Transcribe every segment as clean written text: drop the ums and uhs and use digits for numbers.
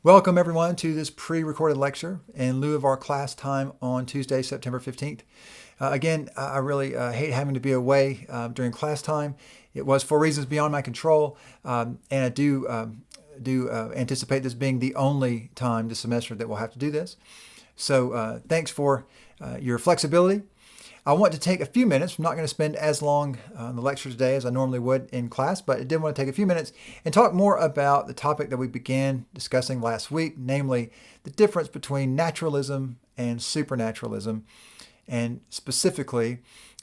Welcome everyone to this pre-recorded lecture in lieu of our class time on Tuesday, September 15th. Again, I really hate having to be away during class time. It was for reasons beyond my control, and I do anticipate this being the only time this semester that we'll have to do this. So thanks for your flexibility. I want to take a few minutes. I'm not going to spend as long on the lecture today as I normally would in class, but I did want to take a few minutes and talk more about the topic that we began discussing last week, namely the difference between naturalism and supernaturalism, and specifically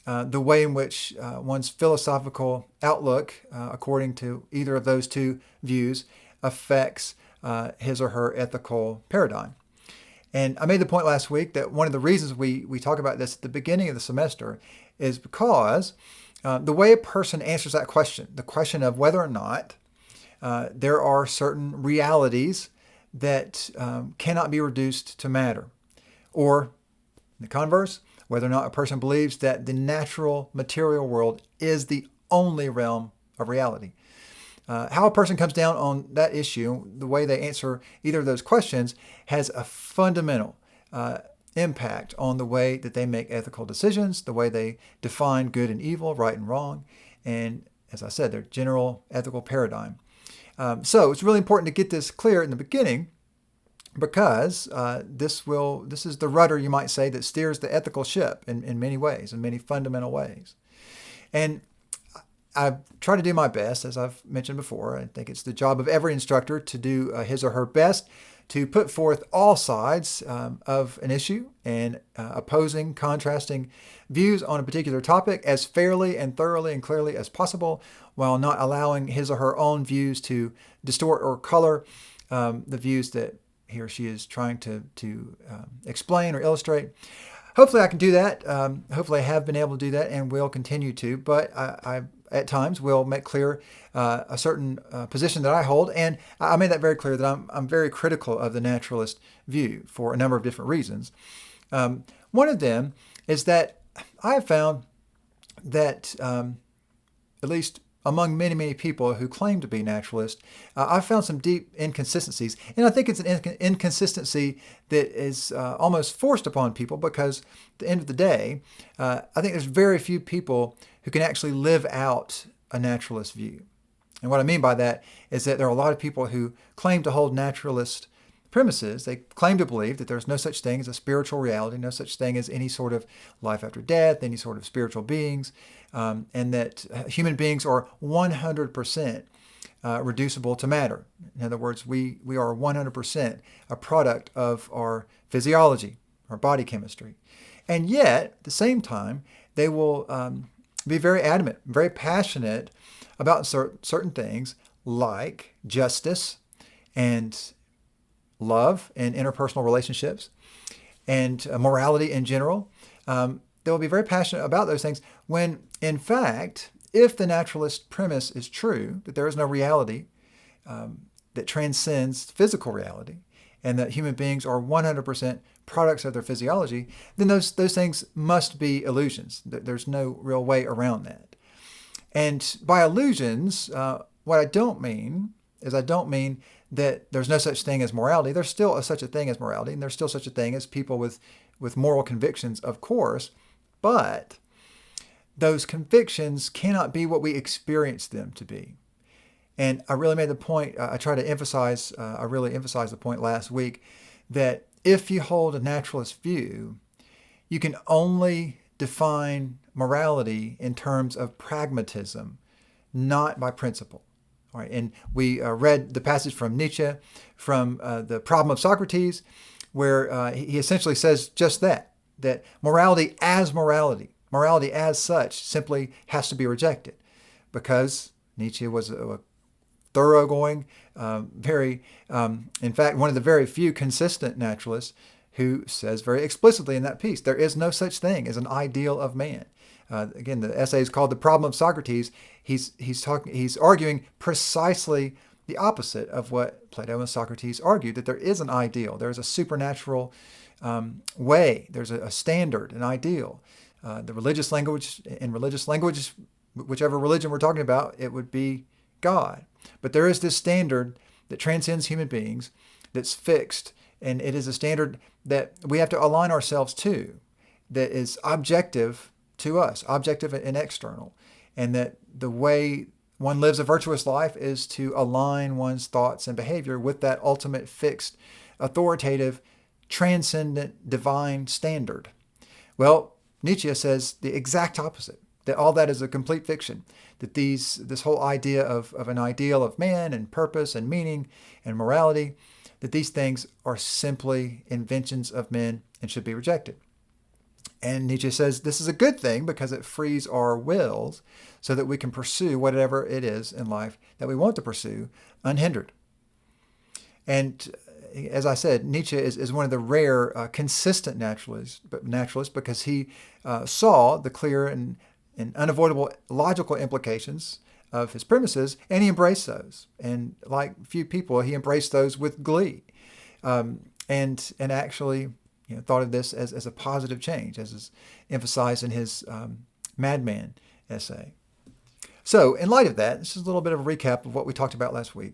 the way in which one's philosophical outlook, according to either of those two views, affects his or her ethical paradigm. And I made the point last week that one of the reasons we talk about this at the beginning of the semester is because the way a person answers that question, the question of whether or not there are certain realities that cannot be reduced to matter, or in the converse, whether or not a person believes that the natural material world is the only realm of reality. How a person comes down on that issue, the way they answer either of those questions, has a fundamental impact on the way that they make ethical decisions, the way they define good and evil, right and wrong, and, as I said, their general ethical paradigm. So it's really important to get this clear in the beginning, because this is the rudder, you might say, that steers the ethical ship in many ways, in many fundamental ways. And I try to do my best, as I've mentioned before. I think it's the job of every instructor to do his or her best to put forth all sides of an issue and opposing, contrasting views on a particular topic as fairly and thoroughly and clearly as possible, while not allowing his or her own views to distort or color the views that he or she is trying to explain or illustrate. Hopefully I can do that. Hopefully I have been able to do that and will continue to, but I at times will make clear a certain position that I hold, and I made that very clear that I'm very critical of the naturalist view for a number of different reasons. One of them is that I have found that at least among many, many people who claim to be naturalists, I've found some deep inconsistencies. And I think it's an inconsistency that is almost forced upon people, because at the end of the day, I think there's very few people who can actually live out a naturalist view. And what I mean by that is that there are a lot of people who claim to hold naturalist premises. They claim to believe that there's no such thing as a spiritual reality, no such thing as any sort of life after death, any sort of spiritual beings, and that human beings are 100% reducible to matter. In other words, we are 100% a product of our physiology, our body chemistry. And yet, at the same time, they will be very adamant, very passionate about certain things like justice and love and interpersonal relationships and morality in general. They will be very passionate about those things when, in fact, if the naturalist premise is true, that there is no reality that transcends physical reality, and that human beings are 100% products of their physiology, then those things must be illusions. There's no real way around that. And by illusions, what I don't mean is that there's no such thing as morality. There's still such a thing as morality, and there's still such a thing as people with moral convictions, of course, but those convictions cannot be what we experience them to be. And I really made the point, I really emphasized the point last week, that if you hold a naturalist view, you can only define morality in terms of pragmatism, not by principle. All right, and we read the passage from Nietzsche, from The Problem of Socrates, where he essentially says just that morality as such simply has to be rejected, because Nietzsche was a thoroughgoing, in fact, one of the very few consistent naturalists who says very explicitly in that piece, there is no such thing as an ideal of man. Again, the essay is called The Problem of Socrates. He's arguing precisely the opposite of what Plato and Socrates argued, that there is an ideal. There's a supernatural way. There's a standard, an ideal. In religious language, whichever religion we're talking about, it would be God. But there is this standard that transcends human beings that's fixed, and it is a standard that we have to align ourselves to, that is objective to us, objective and external, and that the way one lives a virtuous life is to align one's thoughts and behavior with that ultimate fixed, authoritative, transcendent, divine standard. Well, Nietzsche says the exact opposite, that all that is a complete fiction, that this whole idea of an ideal of man and purpose and meaning and morality, that these things are simply inventions of men and should be rejected. And Nietzsche says this is a good thing because it frees our wills so that we can pursue whatever it is in life that we want to pursue unhindered. And as I said, Nietzsche is one of the rare consistent naturalists because he saw the clear and unavoidable logical implications of his premises, and he embraced those. And like few people, he embraced those with glee, and actually thought of this as a positive change, as is emphasized in his Madman essay. So in light of that, this is a little bit of a recap of what we talked about last week.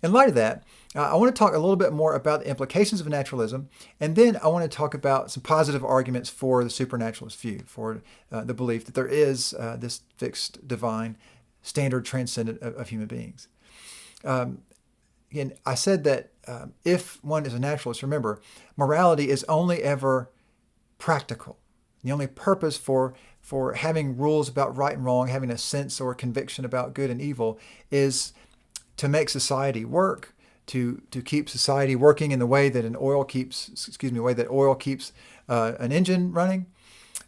In light of that, I want to talk a little bit more about the implications of naturalism, and then I want to talk about some positive arguments for the supernaturalist view, for the belief that there is this fixed divine standard transcendent of human beings. Again, I said that if one is a naturalist, remember, morality is only ever practical. The only purpose for having rules about right and wrong, having a sense or conviction about good and evil, is to make society work, to keep society working in the way that oil keeps an engine running.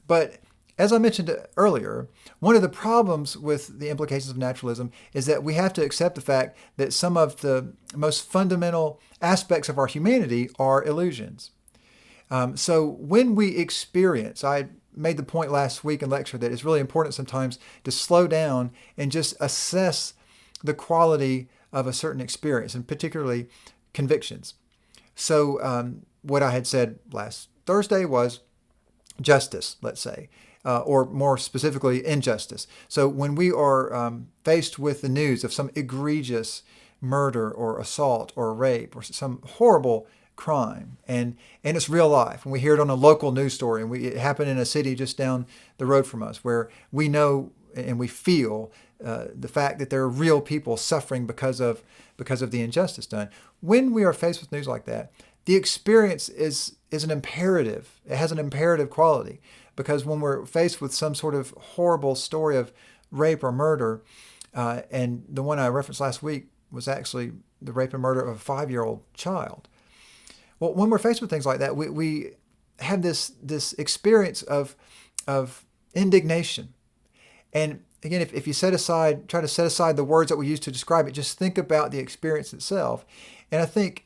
But as I mentioned earlier, one of the problems with the implications of naturalism is that we have to accept the fact that some of the most fundamental aspects of our humanity are illusions. So when we experience, I made the point last week in lecture that it's really important sometimes to slow down and just assess the quality of a certain experience, and particularly convictions. So what I had said last Thursday was justice, let's say, or more specifically, injustice. So when we are faced with the news of some egregious murder or assault or rape or some horrible crime, and it's real life, and we hear it on a local news story, and it happened in a city just down the road from us, where we know and we feel the fact that there are real people suffering because of the injustice done. When we are faced with news like that, the experience is an imperative. It has an imperative quality, because when we're faced with some sort of horrible story of rape or murder, and the one I referenced last week was actually the rape and murder of a 5-year-old child. Well, when we're faced with things like that, we have this experience of indignation. And again, if you try to set aside the words that we use to describe it, just think about the experience itself. And I think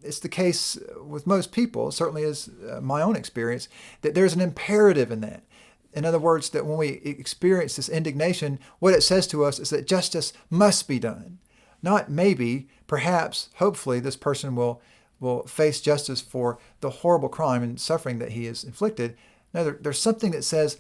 it's the case with most people, certainly is my own experience, that there's an imperative in that. In other words, that when we experience this indignation, what it says to us is that justice must be done. Not maybe, perhaps, hopefully, this person will face justice for the horrible crime and suffering that he has inflicted. No, there's something that says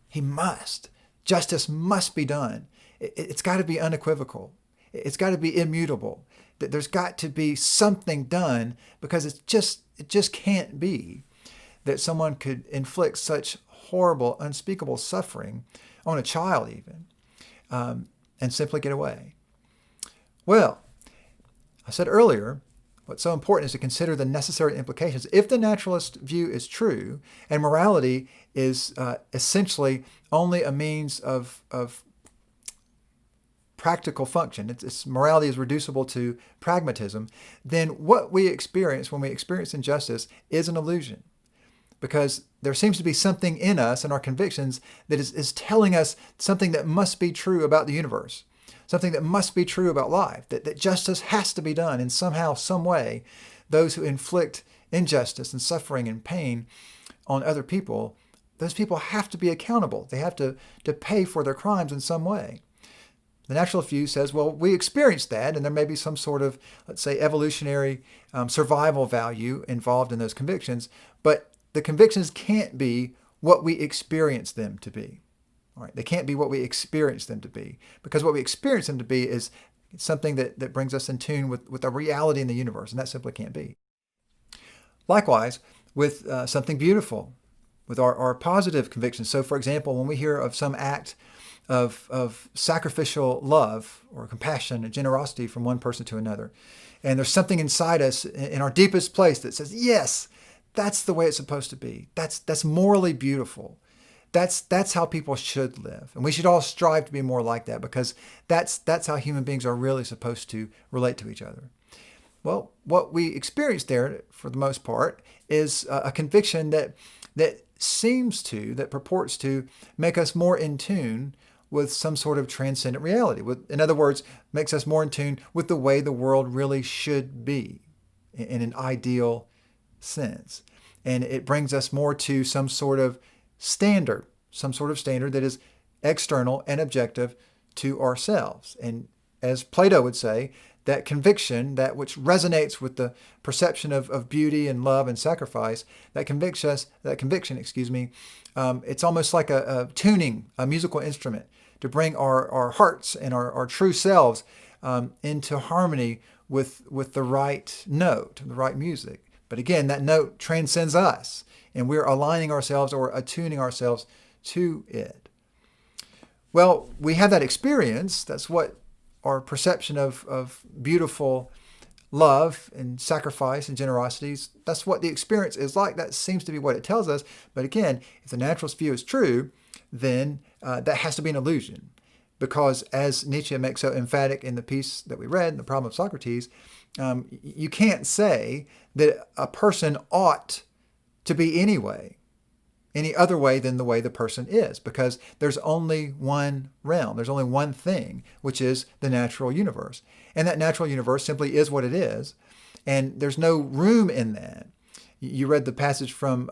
he must. Justice must be done. It's got to be unequivocal. It's got to be immutable. There's got to be something done, because it just can't be that someone could inflict such horrible, unspeakable suffering on a child even, and simply get away. Well, I said earlier, what's so important is to consider the necessary implications. If the naturalist view is true, and morality is essentially only a means of practical function, morality is reducible to pragmatism, then what we experience when we experience injustice is an illusion. Because there seems to be something in us and our convictions that is telling us something that must be true about the universe, something that must be true about life, that justice has to be done in somehow, some way. Those who inflict injustice and suffering and pain on other people, those people have to be accountable. They have to pay for their crimes in some way. The naturalist view says, well, we experience that, and there may be some sort of, let's say, evolutionary survival value involved in those convictions, but the convictions can't be what we experience them to be. All right, they can't be what we experience them to be, because what we experience them to be is something that brings us in tune with a reality in the universe, and that simply can't be. Likewise, with something beautiful, with our positive convictions. So, for example, when we hear of some act of sacrificial love or compassion and generosity from one person to another, and there's something inside us in our deepest place that says, yes, that's the way it's supposed to be. That's morally beautiful. That's how people should live. And we should all strive to be more like that, because that's how human beings are really supposed to relate to each other. Well, what we experience there, for the most part, is a conviction that purports to make us more in tune with some sort of transcendent reality. In other words, makes us more in tune with the way the world really should be in an ideal sense. And it brings us more to some sort of standard that is external and objective to ourselves. And as Plato would say, that conviction, that which resonates with the perception of beauty and love and sacrifice, that conviction, it's almost like a tuning, a musical instrument, to bring our hearts and our true selves into harmony with the right note, the right music. But again, that note transcends us, and we're aligning ourselves or attuning ourselves to it. Well, we have that experience. That's what our perception of beautiful love and sacrifice and generosities, that's what the experience is like. That seems to be what it tells us. But again, if the naturalist view is true, then that has to be an illusion. Because as Nietzsche makes so emphatic in the piece that we read, The Problem of Socrates, you can't say that a person ought to be any other way than the way the person is, because there's only one realm, there's only one thing, which is the natural universe. And that natural universe simply is what it is, and there's no room in that. You read the passage from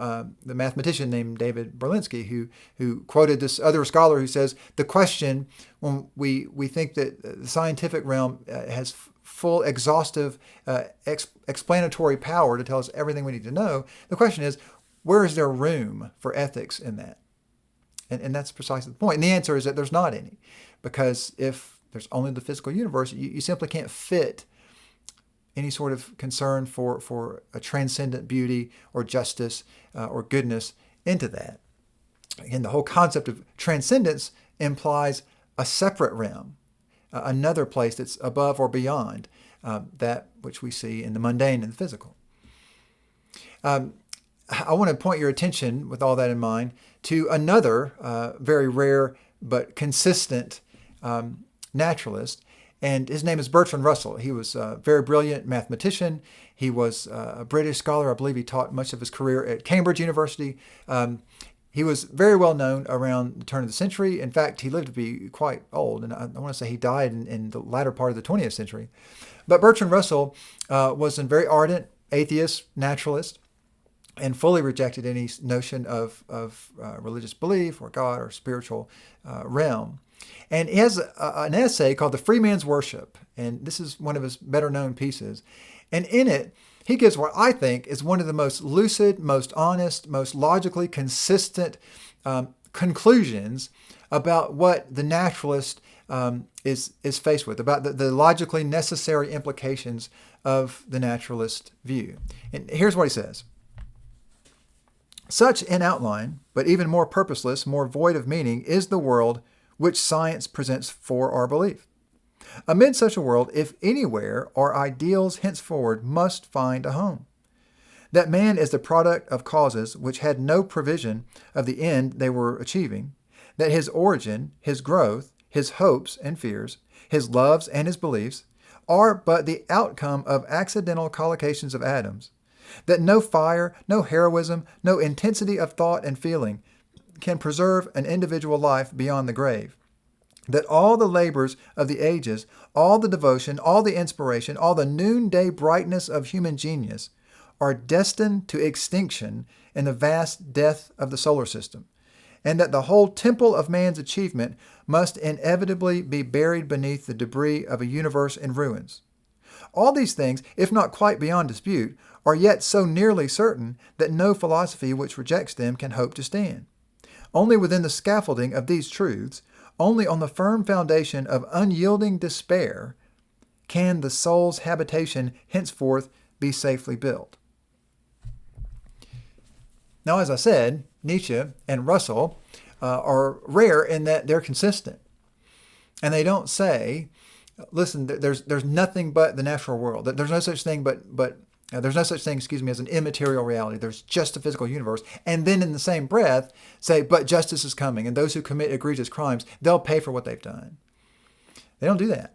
the mathematician named David Berlinski, who quoted this other scholar who says, the question, when we think that the scientific realm has full, exhaustive, explanatory power to tell us everything we need to know, the question is, where is there room for ethics in that? And that's precisely the point. And the answer is that there's not any. Because if there's only the physical universe, you simply can't fit any sort of concern for a transcendent beauty or justice or goodness into that. Again, the whole concept of transcendence implies a separate realm, another place that's above or beyond that which we see in the mundane and the physical. I want to point your attention, with all that in mind, to another very rare but consistent naturalist, and his name is Bertrand Russell. He was a very brilliant mathematician. He was a British scholar. I believe he taught much of his career at Cambridge University. He was very well known around the turn of the century. In fact, he lived to be quite old, and I want to say he died in the latter part of the 20th century. But Bertrand Russell was a very ardent atheist naturalist, and fully rejected any notion of religious belief or God or spiritual realm. And he has an essay called The Free Man's Worship, and this is one of his better known pieces. And in it, he gives what I think is one of the most lucid, most honest, most logically consistent conclusions about what the naturalist is faced with, about the logically necessary implications of the naturalist view. And here's what he says. Such, in outline, but even more purposeless, more void of meaning, is the world which science presents for our belief. Amid such a world, if anywhere, our ideals henceforward must find a home. That man is the product of causes which had no prevision of the end they were achieving, that his origin, his growth, his hopes and fears, his loves and his beliefs, are but the outcome of accidental collocations of atoms, that no fire, no heroism, no intensity of thought and feeling can preserve an individual life beyond the grave, that all the labors of the ages, all the devotion, all the inspiration, all the noonday brightness of human genius are destined to extinction in the vast death of the solar system, and that the whole temple of man's achievement must inevitably be buried beneath the debris of a universe in ruins. All these things, if not quite beyond dispute, are yet so nearly certain that no philosophy which rejects them can hope to stand. Only within the scaffolding of these truths, only on the firm foundation of unyielding despair, can the soul's habitation henceforth be safely built. Now, as I said, Nietzsche and Russell are rare in that they're consistent. And they don't say, listen, there's nothing but the natural world. There's no such thing there's no such thing, as an immaterial reality. There's just a physical universe. And then in the same breath, say, but justice is coming, and those who commit egregious crimes, they'll pay for what they've done. They don't do that.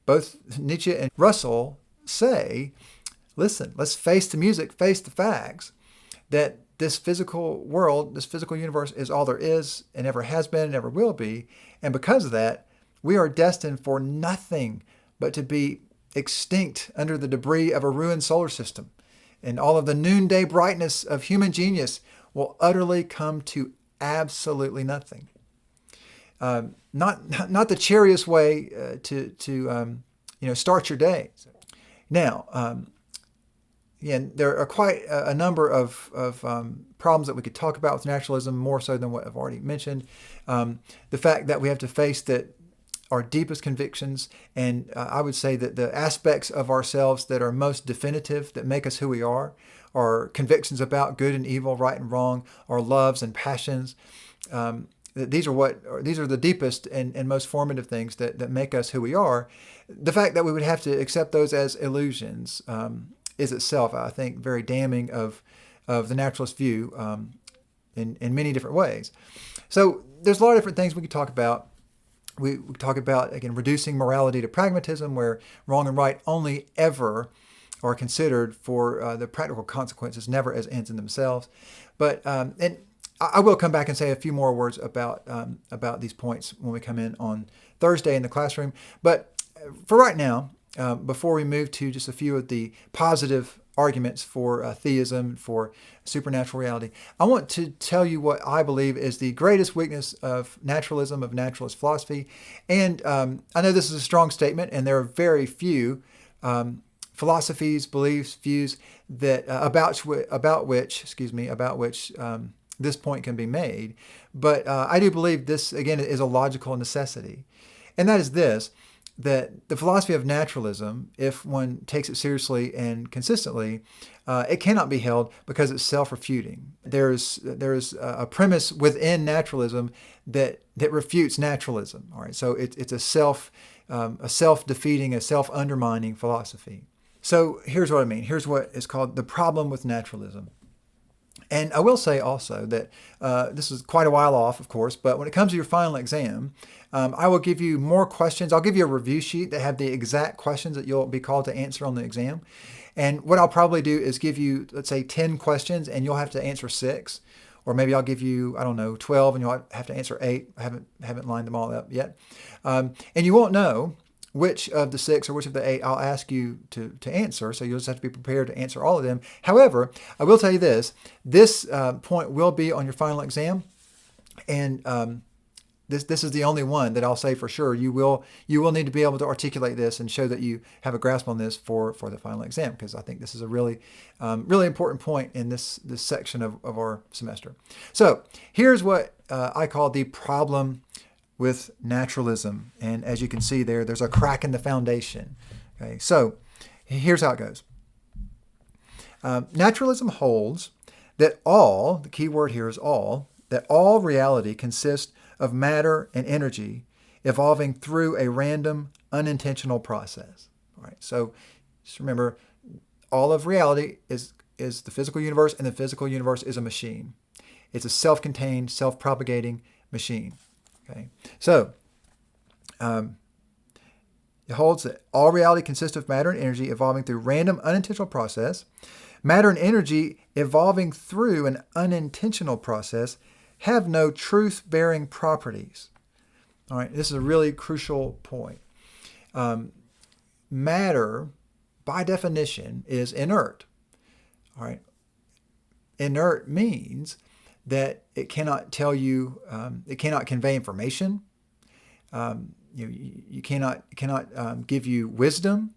Both Nietzsche and Russell say, listen, let's face the music, face the facts, that this physical world, this physical universe is all there is and ever has been and ever will be. And because of that, we are destined for nothing but to be extinct under the debris of a ruined solar system. And all of the noonday brightness of human genius will utterly come to absolutely nothing. Not the cheeriest way to start your day. Now, there are quite a number of problems that we could talk about with naturalism, more so than what I've already mentioned. The fact that we have to face that our deepest convictions, and I would say that the aspects of ourselves that are most definitive, that make us who we are convictions about good and evil, right and wrong, our loves and passions. These are the deepest and most formative things that make us who we are. The fact that we would have to accept those as illusions is itself, I think, very damning of the naturalist view in many different ways. So there's a lot of different things we could talk about. We talk about, again, reducing morality to pragmatism, where wrong and right only ever are considered for the practical consequences, never as ends in themselves. But and I will come back and say a few more words about these points when we come in on Thursday in the classroom. But for right now, before we move to just a few of the positive arguments for theism, for supernatural reality, I want to tell you what I believe is the greatest weakness of naturalism, of naturalist philosophy. And I know this is a strong statement, and there are very few philosophies, beliefs, views that about which this point can be made. But I do believe this, again, is a logical necessity. And that is this, that the philosophy of naturalism, if one takes it seriously and consistently, it cannot be held because it's self-refuting. There's a premise within naturalism that refutes naturalism. All right, so it's a self-defeating, a self-undermining philosophy. So here's what I mean. Here's what is called the problem with naturalism. And I will say also that this is quite a while off, of course, but when it comes to your final exam, I will give you more questions. I'll give you a review sheet that have the exact questions that you'll be called to answer on the exam. And what I'll probably do is give you, let's say, 10 questions, and you'll have to answer 6. Or maybe I'll give you, 12, and you'll have to answer 8. I haven't lined them all up yet. And you won't know which of the 6 or which of the 8 I'll ask you to answer, so you'll just have to be prepared to answer all of them. However, I will tell you this point will be on your final exam, and this is the only one that I'll say for sure. You will need to be able to articulate this and show that you have a grasp on this for the final exam, because I think this is a really important point in this section of our semester. So here's what I call the problem with naturalism. And as you can see there's a crack in the foundation. Okay, so here's how it goes. Naturalism holds that the key word here is that all reality consists of matter and energy evolving through a random, unintentional process. All right, so just remember, all of reality is the physical universe, and the physical universe is a machine. It's a self-contained, self-propagating machine. Okay, so it holds that all reality consists of matter and energy evolving through random, unintentional process. Matter and energy evolving through an unintentional process have no truth-bearing properties. All right, this is a really crucial point. Matter, by definition, is inert. All right, inert means that it cannot tell you, it cannot convey information. You cannot give you wisdom.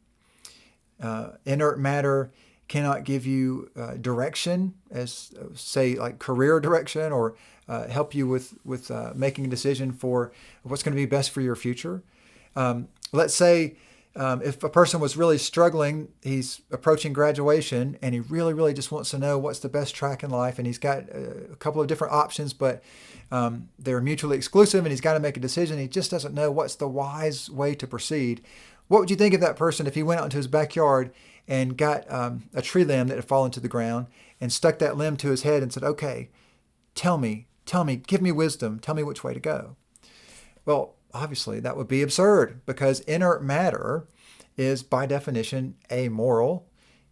Inert matter cannot give you direction, as say like career direction, or help you with making a decision for what's going to be best for your future. Let's say If a person was really struggling, he's approaching graduation, and he really, really just wants to know what's the best track in life, and he's got a couple of different options, but they're mutually exclusive, and he's got to make a decision. He just doesn't know what's the wise way to proceed. What would you think of that person if he went out into his backyard and got a tree limb that had fallen to the ground and stuck that limb to his head and said, okay, tell me, give me wisdom, tell me which way to go? Well, obviously, that would be absurd, because inert matter is, by definition, amoral.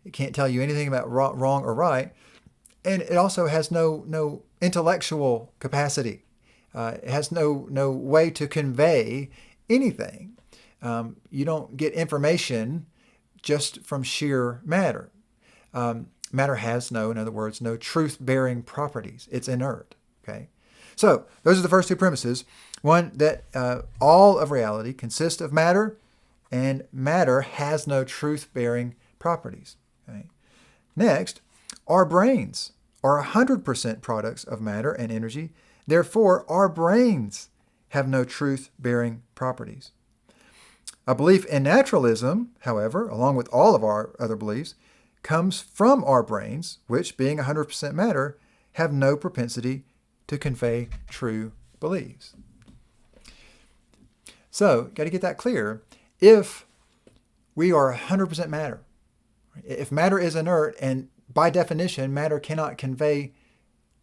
It can't tell you anything about wrong or right. And it also has no intellectual capacity. It has no way to convey anything. You don't get information just from sheer matter. Matter has in other words, no truth-bearing properties. It's inert. Okay. So those are the first two premises. One, that all of reality consists of matter, and matter has no truth-bearing properties. Okay? Next, our brains are 100% products of matter and energy. Therefore, our brains have no truth-bearing properties. A belief in naturalism, however, along with all of our other beliefs, comes from our brains, which, being 100% matter, have no propensity to convey true beliefs. So, got to get that clear. If we are 100% matter, if matter is inert, and by definition, matter cannot convey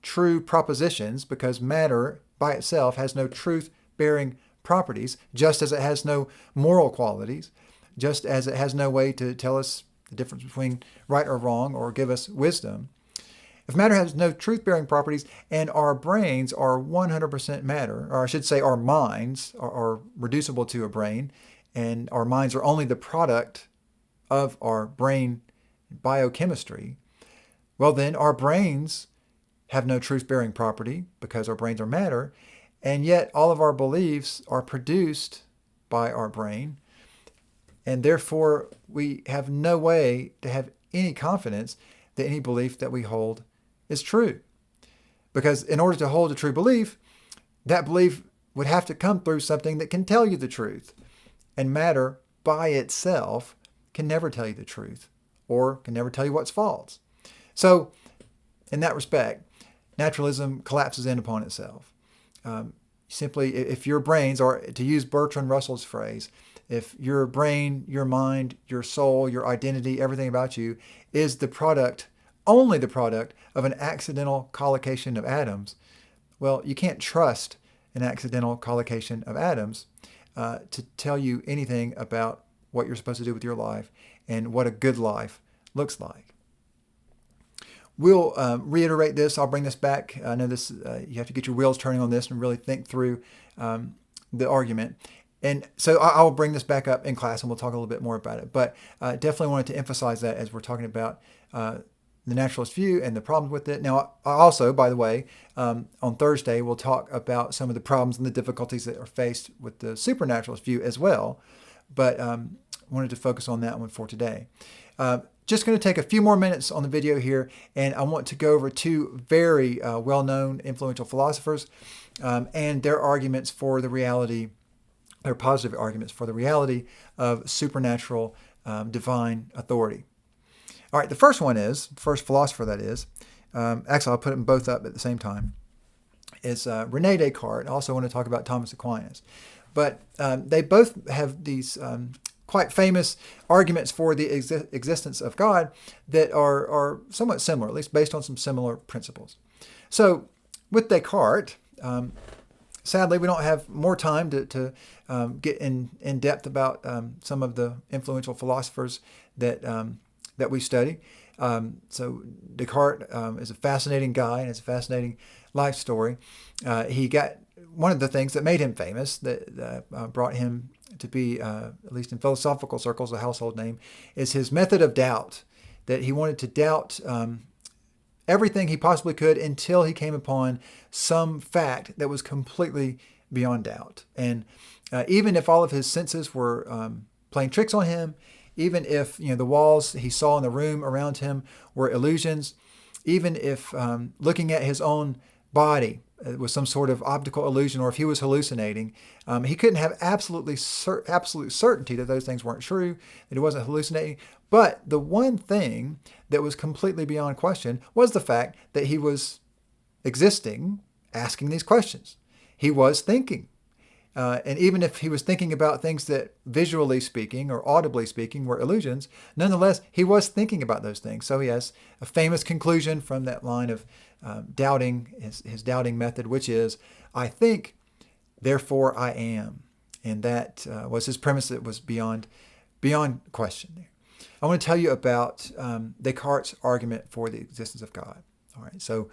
true propositions, because matter by itself has no truth-bearing properties, just as it has no moral qualities, just as it has no way to tell us the difference between right or wrong or give us wisdom. If matter has no truth-bearing properties, and our brains are 100% matter, or I should say our minds are reducible to a brain, and our minds are only the product of our brain biochemistry, well then our brains have no truth-bearing property, because our brains are matter, and yet all of our beliefs are produced by our brain, and therefore we have no way to have any confidence that any belief that we hold is true. Because in order to hold a true belief, that belief would have to come through something that can tell you the truth. And matter by itself can never tell you the truth, or can never tell you what's false. So in that respect, naturalism collapses in upon itself. Simply, if your brains are, to use Bertrand Russell's phrase, if your brain, your mind, your soul, your identity, everything about you is the product, only the product of an accidental collocation of atoms, well, you can't trust an accidental collocation of atoms to tell you anything about what you're supposed to do with your life and what a good life looks like. We'll reiterate this. I'll bring this back. I know this. You have to get your wheels turning on this and really think through the argument. And so I'll bring this back up in class, and we'll talk a little bit more about it. But definitely wanted to emphasize that as we're talking about the naturalist view and the problems with it. Now, also, by the way, on Thursday, we'll talk about some of the problems and the difficulties that are faced with the supernaturalist view as well. But wanted to focus on that one for today. Just going to take a few more minutes on the video here, and I want to go over two very well-known, influential philosophers and their arguments for the reality, their positive arguments for the reality of supernatural divine authority. All right, the first one is, first philosopher that is, actually I'll put them both up at the same time, is Rene Descartes. I also want to talk about Thomas Aquinas. But they both have these quite famous arguments for the existence of God that are somewhat similar, at least based on some similar principles. So with Descartes, sadly, we don't have more time to get in depth about some of the influential philosophers that we study. So Descartes is a fascinating guy, and it's a fascinating life story. He got one of the things that made him famous, that brought him to be, at least in philosophical circles, a household name, is his method of doubt, that he wanted to doubt everything he possibly could until he came upon some fact that was completely beyond doubt. And even if all of his senses were playing tricks on him, even if the walls he saw in the room around him were illusions, even if looking at his own body was some sort of optical illusion or if he was hallucinating. He couldn't have absolute certainty that those things weren't true, that he wasn't hallucinating. But the one thing that was completely beyond question was the fact that he was existing, asking these questions. He was thinking. And even if he was thinking about things that visually speaking or audibly speaking were illusions, nonetheless, he was thinking about those things. So he has a famous conclusion from that line of doubting, his doubting method, which is, I think, therefore I am. And that was his premise that was beyond question there. I want to tell you about Descartes' argument for the existence of God. All right, so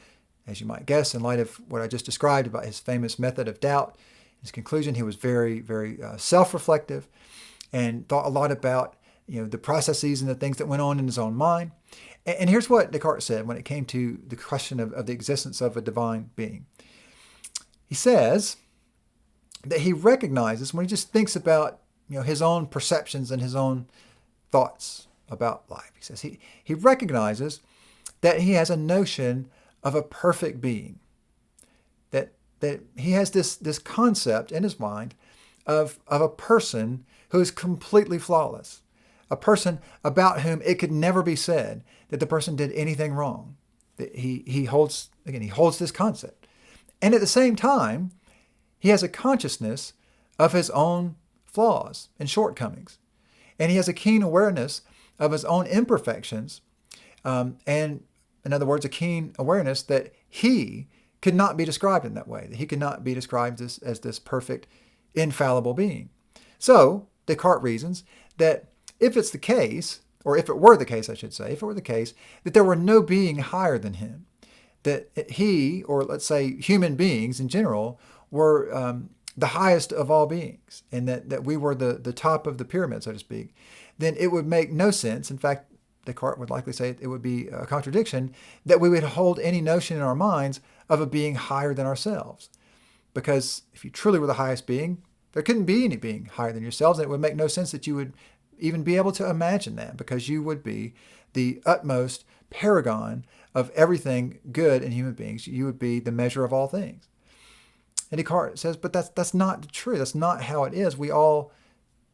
as you might guess, in light of what I just described about his famous method of doubt, his conclusion, he was very, very self-reflective and thought a lot about the processes and the things that went on in his own mind. And here's what Descartes said when it came to the question of the existence of a divine being. He says that he recognizes, when he just thinks about his own perceptions and his own thoughts about life, he says he recognizes that he has a notion of a perfect being, that he has this concept in his mind of a person who is completely flawless, a person about whom it could never be said that the person did anything wrong. That he holds this concept. And at the same time, he has a consciousness of his own flaws and shortcomings. And he has a keen awareness of his own imperfections. And in other words, a keen awareness that he could not be described in that way, that he could not be described as this perfect, infallible being. So Descartes reasons that if it's the case, or if it were the case, I should say, if it were the case, that there were no being higher than him, that he, or let's say human beings in general, were the highest of all beings, and that we were the top of the pyramid, so to speak, then it would make no sense. In fact, Descartes would likely say it would be a contradiction that we would hold any notion in our minds of a being higher than ourselves. Because if you truly were the highest being, there couldn't be any being higher than yourselves, and it would make no sense that you would even be able to imagine that, because you would be the utmost paragon of everything good in human beings. You would be the measure of all things. And Descartes says, but that's not true. That's not how it is. We all,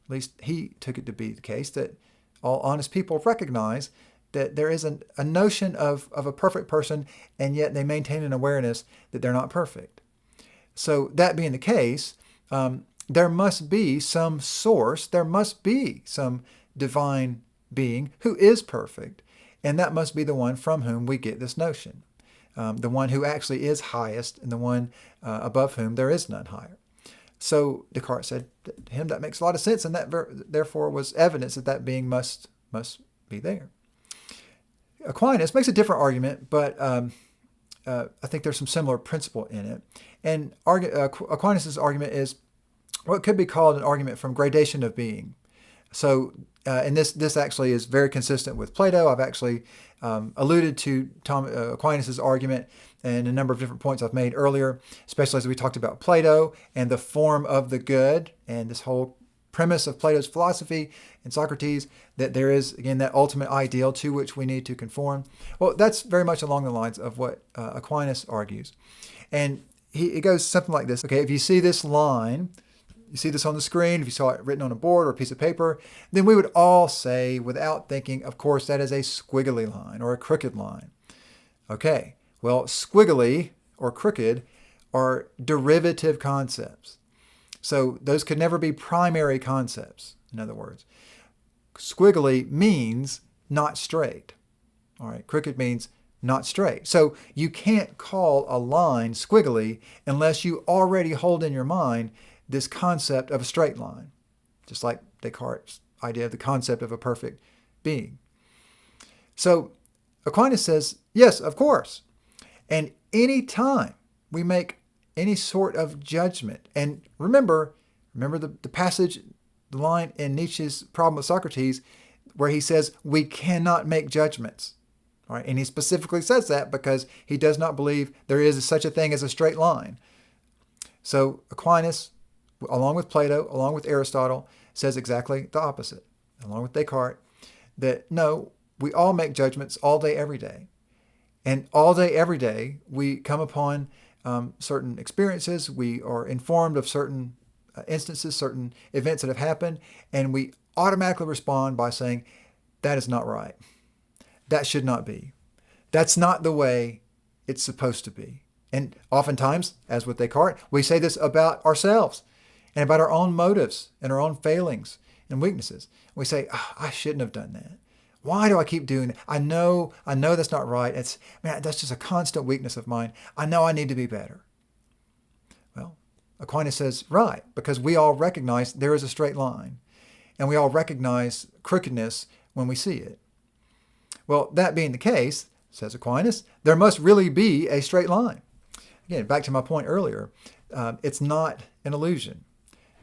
at least he took it to be the case, that all honest people recognize that there is a notion of a perfect person, and yet they maintain an awareness that they're not perfect. So that being the case, there must be some source, there must be some divine being who is perfect, and that must be the one from whom we get this notion, the one who actually is highest and the one above whom there is none higher. So Descartes said to him that makes a lot of sense, and that therefore was evidence that being must be there. Aquinas makes a different argument, but I think there's some similar principle in it. And Aquinas' argument is what could be called an argument from gradation of being. So, and this actually is very consistent with Plato. I've actually alluded to Aquinas' argument and a number of different points I've made earlier, especially as we talked about Plato and the form of the good, and this whole premise of Plato's philosophy and Socrates, that there is, again, that ultimate ideal to which we need to conform. Well, that's very much along the lines of what Aquinas argues. And it goes something like this. Okay, if you see this line, you see this on the screen, if you saw it written on a board or a piece of paper, then we would all say, without thinking, of course, that is a squiggly line or a crooked line. Okay, well, squiggly or crooked are derivative concepts. So those could never be primary concepts, in other words. Squiggly means not straight. All right, crooked means not straight. So you can't call a line squiggly unless you already hold in your mind this concept of a straight line, just like Descartes' idea of the concept of a perfect being. So Aquinas says, yes, of course. And any time we make any sort of judgment, and remember the passage, the line in Nietzsche's Problem with Socrates, where he says we cannot make judgments. All right, and he specifically says that because he does not believe there is such a thing as a straight line. So Aquinas, along with Plato, along with Aristotle, says exactly the opposite, along with Descartes, that no, we all make judgments all day, every day. And all day, every day, we come upon certain experiences. We are informed of certain instances, certain events that have happened, and we automatically respond by saying, that is not right. That should not be. That's not the way it's supposed to be. And oftentimes, as with Descartes, we say this about ourselves and about our own motives and our own failings and weaknesses. We say, I shouldn't have done that. Why do I keep doing it? I know that's not right. That's just a constant weakness of mine. I know I need to be better. Well, Aquinas says, right, because we all recognize there is a straight line, and we all recognize crookedness when we see it. Well, that being the case, says Aquinas, there must really be a straight line. Again, back to my point earlier, it's not an illusion.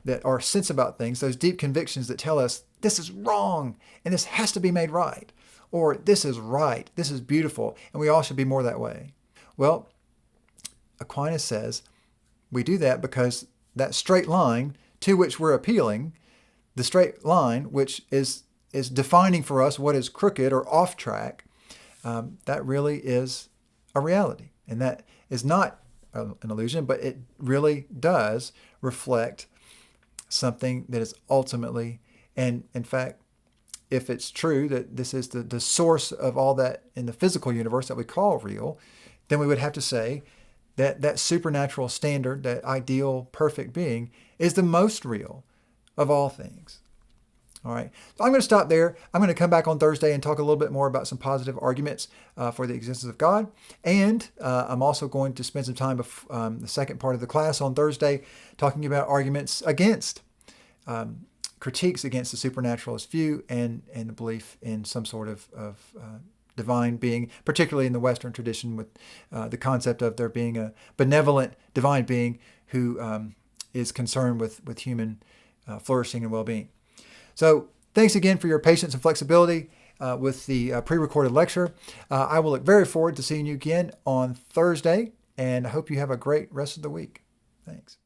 That our sense about things, those deep convictions that tell us this is wrong and this has to be made right, or this is right, this is beautiful, and we all should be more that way. Well, Aquinas says we do that because that straight line to which we're appealing, the straight line which is defining for us what is crooked or off track, that really is a reality. And that is not an illusion, but it really does reflect something that is ultimately, and in fact, if it's true that this is the source of all that in the physical universe that we call real, then we would have to say that that supernatural standard, that ideal perfect being, is the most real of all things. All right, so I'm going to stop there. I'm going to come back on Thursday and talk a little bit more about some positive arguments for the existence of God. And I'm also going to spend some time the second part of the class on Thursday talking about arguments against, critiques against the supernaturalist view and the belief in some sort of divine being, particularly in the Western tradition with the concept of there being a benevolent divine being who is concerned with human flourishing and well-being. So thanks again for your patience and flexibility with the pre-recorded lecture. I will look very forward to seeing you again on Thursday, and I hope you have a great rest of the week. Thanks.